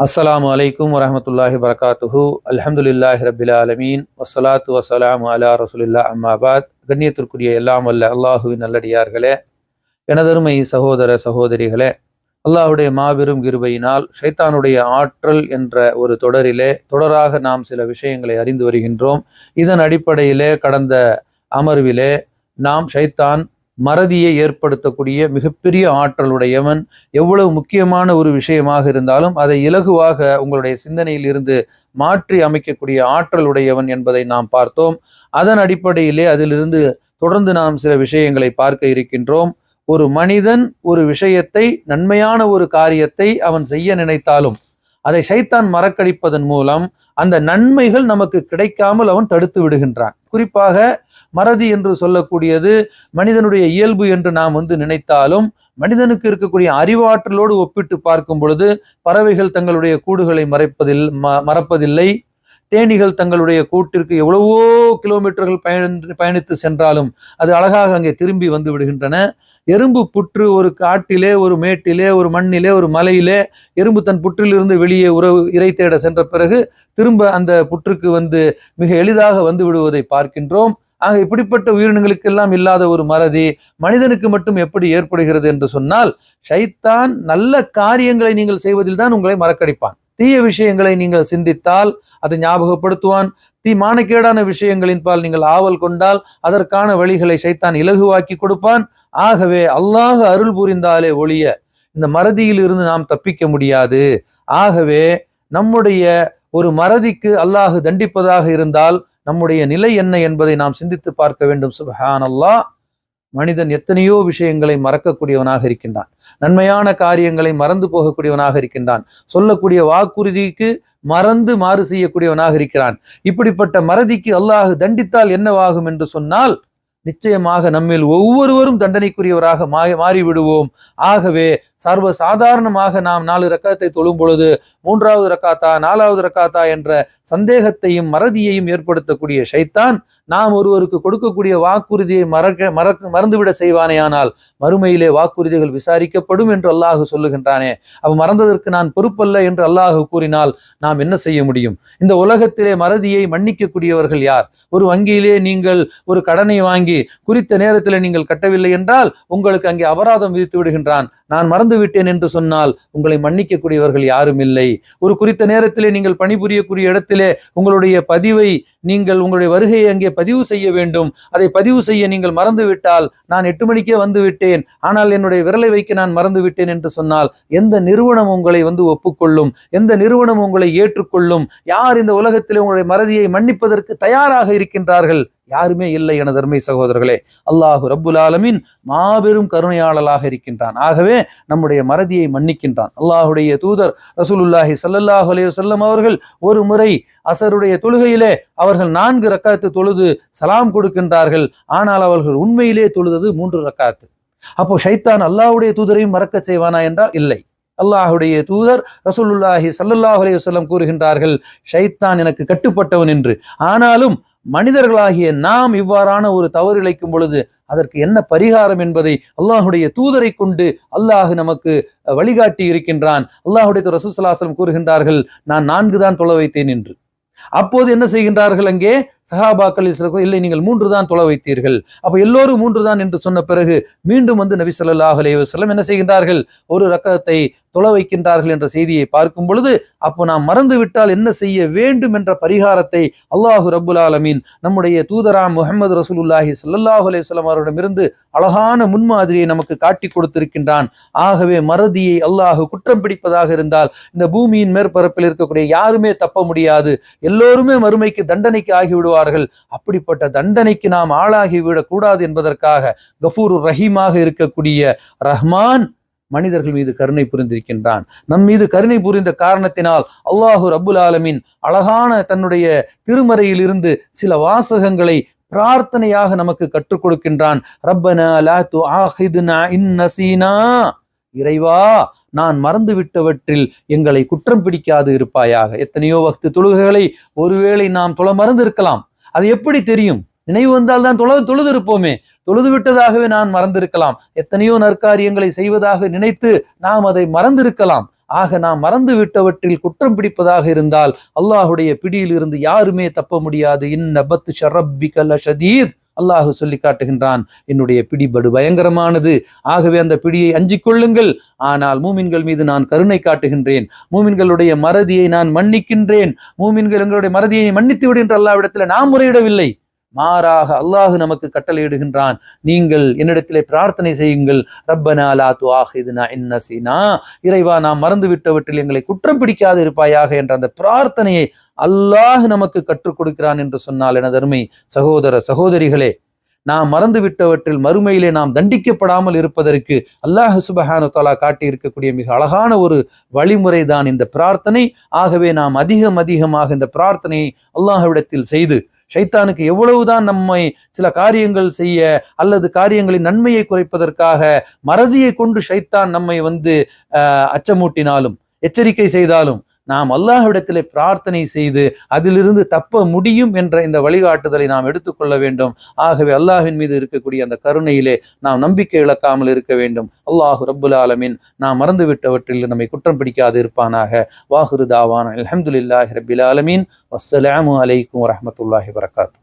அஸ்ஸலாமு அலைக்கும் வரஹ்மத்துல்லாஹி வரகாத்துஹு. அல்ஹம்துலில்லாஹி ரப்பில் ஆலமீன் வஸ்ஸலாத்து வஸ்ஸலாமு அலா ரசூலில்லாஹ் அம்மாபாத். கண்ணியத்திற்குரிய எல்லாம் வல்ல அல்லாஹுவின் நல்லடியார்களே, எனதருமை சகோதர சகோதரிகளே, அல்லாஹுடைய மாபெரும் கிருபையினால் ஷைத்தானுடைய ஆற்றல் என்ற ஒரு தொடராக நாம் சில விஷயங்களை அறிந்து வருகின்றோம். இதன் அடிப்படையிலே கடந்த அமர்விலே நாம் ஷைத்தான் மறதியை ஏற்படுத்தக்கூடிய மிகப்பெரிய ஆற்றலுடையவன், எவ்வளவு முக்கியமான ஒரு விஷயமாக இருந்தாலும் அதை இலகுவாக உங்களுடைய சிந்தனையில் இருந்து மாற்றி அமைக்கக்கூடிய ஆற்றலுடையவன் என்பதை நாம் பார்த்தோம். அதன் அடிப்படையிலே அதிலிருந்து தொடர்ந்து நாம் சில விஷயங்களை பார்க்க இருக்கின்றோம். ஒரு மனிதன் ஒரு விஷயத்தை, நன்மையான ஒரு காரியத்தை அவன் செய்ய நினைத்தாலும் அதை ஷைத்தான் மறக்கடிப்பதன் மூலம் அந்த நன்மைகள் நமக்கு கிடைக்காமல் அவன் தடுத்து விடுகின்றான். குறிப்பாக மறதி என்று சொல்லக்கூடியது மனிதனுடைய இயல்பு என்று நாம் நினைத்தாலும், மனிதனுக்கு இருக்கக்கூடிய அறிவாற்றலோடு ஒப்பிட்டு பார்க்கும் பொழுது பறவைகள் தங்களுடைய கூடுகளை மறப்பதில்லை. தேனீகள் தங்களுடைய கூட்டிற்கு எவ்வளவோ கிலோமீட்டர்கள் பயணித்து சென்றாலும் அது அழகாக அங்கே திரும்பி வந்து விடுகின்றன. எறும்பு புற்று ஒரு காட்டிலே, ஒரு மேட்டிலே, ஒரு மண்ணிலே, ஒரு மலையிலே எறும்பு தன் புற்றிலிருந்து வெளியே இரை தேட சென்ற பிறகு திரும்ப அந்த புற்றுக்கு மிக எளிதாக வந்து விடுவதை பார்க்கின்றோம். ஆக இப்படிப்பட்ட உயிரினங்களுக்கெல்லாம் இல்லாத ஒரு மறதி மனிதனுக்கு மட்டும் எப்படி ஏற்படுகிறது என்று சொன்னால், ஷைத்தான் நல்ல காரியங்களை நீங்கள் செய்வதில் தான் உங்களை மறக்கடிப்பான். தீய விஷயங்களை நீங்கள் சிந்தித்தால் அதை ஞாபகப்படுத்துவான். மானக்கேடான விஷயங்களின் பால் நீங்கள் ஆவல் கொண்டால் அதற்கான வழிகளை ஷைத்தான் இலகுவாக்கி கொடுப்பான். ஆகவே அல்லாஹ் அருள் புரிந்தாலே ஒழிய இந்த மறதியில் இருந்து நாம் தப்பிக்க முடியாது. ஆகவே நம்முடைய ஒரு மறதிக்கு அல்லாஹ் தண்டிப்பதாக இருந்தால் நம்முடைய நிலை என்ன என்பதை நாம் சிந்தித்து பார்க்க வேண்டும். சுப்ஹானல்லாஹ், மனிதன் எத்தனையோ விஷயங்களை மறக்கக்கூடியவனாக இருக்கின்றான். நன்மையான காரியங்களை மறந்து போகக்கூடியவனாக இருக்கின்றான். சொல்லக்கூடிய வாக்குறுதிக்கு மறந்து மாறு செய்யக்கூடியவனாக இருக்கிறான். இப்படிப்பட்ட மறதிக்கு அல்லாஹ் தண்டித்தால் என்னவாகும் என்று சொன்னால், நிச்சயமாக நம்மில் ஒவ்வொருவரும் தண்டனைக்குரியவராக மாறிவிடுவோம். ஆகவே சர்வ சாதாரணமாக நாம் 4 ரக்காத்தை தொழும் பொழுது 3வது ரக்காத்தா 4வது ரக்காத்தா என்ற சந்தேகத்தையும் மறதியையும் ஏற்படுத்தக்கூடிய ஷைத்தான் நாம் ஒருவருக்கு கொடுக்கக்கூடிய வாக்குறுதியை மறந்துவிட செய்வானே. ஆனால் மறுமையிலே வாக்குறுதிகள் விசாரிக்கப்படும் என்று அல்லாஹ் சொல்லுகின்றானே. அவன் மறந்ததற்கு நான் பொறுப்பல்ல என்று அல்லாஹ் கூறினால் நாம் என்ன செய்ய முடியும்? இந்த உலகத்திலே மறதியை மன்னிக்கக்கூடியவர்கள் யார்? ஒரு வங்கியிலே நீங்கள் ஒரு கடனை வாங்கி குறித்த நேரத்தில் நீங்கள் கட்டவில்லை என்றால் உங்களுக்கு அங்கே அபராதம் விதித்து விடுகின்றான். நான் மறந்து விட்டேன் என்று சொன்னால் உங்களை மன்னிக்கக்கூடியவர்கள் யாரும் இல்லை. ஒரு குறித்த நேரத்திலே நீங்கள் பணிபுரியக்கூடிய இடத்திலே உங்களுடைய வருகையை அங்கே பதிவு செய்ய வேண்டும். அதை பதிவு செய்ய நீங்கள் மறந்து விட்டால், நான் 8 மணிக்கே வந்து விட்டேன், ஆனால் என்னுடைய விரலை வைக்க நான் மறந்து விட்டேன் என்று சொன்னால் எந்த நிறுவனம் உங்களை ஒப்புக்கொள்ளும்? எந்த நிறுவனம் உங்களை ஏற்றுக்கொள்ளும்? யார் இந்த உலகத்திலே உங்களுடைய மறதியை மன்னிப்பதற்கு தயாராக இருக்கின்றார்கள்? யாருமே இல்லை. எனது அருமை சகோதரர்களே, அல்லாஹு ரப்புல் ஆலமீன் மாபெரும் கருணையாளராக இருக்கின்றான். ஆகவே நம்முடைய மறதியை மன்னிக்கின்றான். அல்லாஹுடைய தூதர் ரசூலுல்லாஹி ஸல்லல்லாஹு அலைஹி வஸல்லம் அவர்கள் ஒரு முறை அசருடைய தொழுகையிலே அவர்கள் 4 ரக்காத்து தொழுது சலாம் கொடுக்கின்றார்கள். ஆனால் அவர்கள் உண்மையிலே தொழுதது 3 ரக்காத்து. அப்போ ஷைத்தான் அல்லாஹுடைய தூதரையும் மறக்க செய்வானா என்றால் இல்லை. அல்லாஹுடைய தூதர் ரசூலுல்லாஹி ஸல்லல்லாஹு அலைஹி வஸல்லம் கூறுகின்றார்கள், ஷைத்தான் எனக்கு கட்டுப்பட்டவன் என்று. ஆனாலும் மனிதர்களாகிய நாம் இவ்வாறான ஒரு தவறு இழைக்கும் பொழுது அதற்கு என்ன பரிகாரம் என்பதை அல்லாஹுடைய தூதரை கொண்டு அல்லாஹ் நமக்கு வழிகாட்டி இருக்கின்றான். அல்லாஹுடைய ரசூல் ஸல்லல்லாஹு அலைஹி வஸல்லம் கூறுகின்றார்கள், நான் 4 தான் தொழ வைத்தேன் என்று. அப்போது என்ன செய்கின்றார்கள்? அங்கே சஹாபாக்கள் இல்லை, நீங்கள் 3 தான் தொழ வைத்தீர்கள். அப்ப எல்லோரும் 3 தான் என்று சொன்ன பிறகு மீண்டும் நபி ஸல்லல்லாஹு அலைஹி வஸல்லம் என்ன செய்கின்றார்கள்? ஒரு ரக்கத்தை தொழ வைக்கின்றார்கள் என்ற செய்தியை பார்க்கும் பொழுது, அப்போ நாம் மறந்து விட்டால் என்ன செய்ய வேண்டும் என்ற பரிகாரத்தை அல்லாஹு ரப்புல் ஆலமீன் நம்முடைய தூதராம் முஹம்மது ரசூலுல்லாஹி ஸல்லல்லாஹு அலைஹி வஸல்லம் அவரிடமிருந்து அழகான முன்மாதிரியை நமக்கு காட்டி கொடுத்திருக்கின்றான். ஆகவே மறதியை அல்லாஹ் குற்றம் பிடிப்பதாக இருந்தால் இந்த பூமியின் மேற்பரப்பில் இருக்கக்கூடிய யாருமே தப்ப முடியாது. எல்லோருமே மறுமைக்கு தண்டனைக்கு ஆகிவிடுவார்கள். அப்படிப்பட்ட தண்டனைக்கு நாம் ஆளாகிவிடக் கூடாது என்பதற்காக கஃபூர் ரஹீமாக இருக்கக்கூடிய ரஹ்மான் மனிதர்கள் மீது கருணை புரிந்திருக்கின்றான். நம் மீது கருணை புரிந்த காரணத்தினால் அல்லாஹு ரப்புல் ஆலமீன் அழகான தன்னுடைய திருமறையில் இருந்து சில வாசகங்களை பிரார்த்தனையாக நமக்கு கற்றுக் கொடுக்கின்றான். ரப்பனா லா துஆஹிதுனா இன் நஸீனா, இறைவா நான் மறந்து விட்டவற்றில் எங்களை குற்றம் பிடிக்காது இருப்பாயாக. எத்தனையோ வக்து தொழுகைகளை ஒருவேளை நாம் தொழ மறந்து இருக்கலாம். அது எப்படி தெரியும்? நினைவு வந்தால் தான் தொழுது இருப்போமே. தொழுது விட்டதாகவே நான் மறந்திருக்கலாம். எத்தனையோ நற்காரியங்களை செய்வதாக நினைத்து நாம் அதை மறந்திருக்கலாம். ஆக நாம் மறந்து விட்டவற்றில் குற்றம் பிடிப்பதாக இருந்தால் அல்லாஹுடைய பிடியில் இருந்து யாருமே தப்ப முடியாது. இன்ன பத்ஷ ரப்பிக லஷதீத், அல்லாஹு சொல்லி காட்டுகின்றான், என்னுடைய பிடிபடு பயங்கரமானது. ஆகவே அந்த பிடியை அஞ்சிக் கொள்ளுங்கள். ஆனால் மூமின்கள் மீது நான் கருணை காட்டுகின்றேன், மூமின்களுடைய மறதியை நான் மன்னிக்கின்றேன், மூமின்கள் எங்களுடைய மறதியை மன்னித்து விடு என்று அல்லாஹ்விடத்தில் நாம் முறையிடவில்லை. மாறாக அல்லாஹு நமக்கு கட்டளையிடுகின்றான், நீங்கள் என்னிடத்திலே பிரார்த்தனை செய்யுங்கள். ரப்பனா லா துஆஹிதுனா இன் நஸீனா, இறைவா நாம் மறந்து விட்டவற்றில் எங்களை குற்றம் பிடிக்காது இருப்பாயாக என்ற அந்த பிரார்த்தனையை அல்லாஹ் நமக்கு கற்றுக் கொடுக்கிறான் என்று சொன்னால், எனது அருமை சகோதர சகோதரிகளே, நாம் மறந்து விட்டவற்றில் மறுமையிலே நாம் தண்டிக்கப்படாமல் இருப்பதற்கு அல்லாஹ் சுப்ஹானஹு வ தஆலா காட்டி இருக்கக்கூடிய மிக அழகான ஒரு வழிமுறை தான் இந்த பிரார்த்தனை. ஆகவே நாம் அதிகமாக இந்த பிரார்த்தனையை அல்லாஹ்விடத்தில் செய்து, ஷைத்தானுக்கு எவ்வளவுதான் நம்மை சில காரியங்கள் செய்ய அல்லது காரியங்களின் நன்மையை குறைப்பதற்காக மறதியை கொண்டு ஷைத்தான் நம்மை அச்சமூட்டினாலும் எச்சரிக்கை செய்தாலும், நாம் அல்லாஹ்விடத்திலே பிரார்த்தனை செய்து அதிலிருந்து தப்ப முடியும் என்ற இந்த வழிகாட்டுதலை நாம் எடுத்துக்கொள்ள வேண்டும். ஆகவே அல்லாஹ்வின் மீது இருக்கக்கூடிய அந்த கருணையிலே நாம் நம்பிக்கை இழக்காமல் இருக்க வேண்டும். அல்லாஹு ரப்புல் ஆலமீன் நாம் மறந்துவிட்டவற்றில் நம்மை குற்றம் பிடிக்காது இருப்பானாக. வாஹிரு தாவானா அல்ஹம்துலில்லாஹி ரப்பில் ஆலமீன். வஸ்ஸலாமு அலைக்கும் வரஹ்மத்துல்லாஹி வபரகாத்துஹு.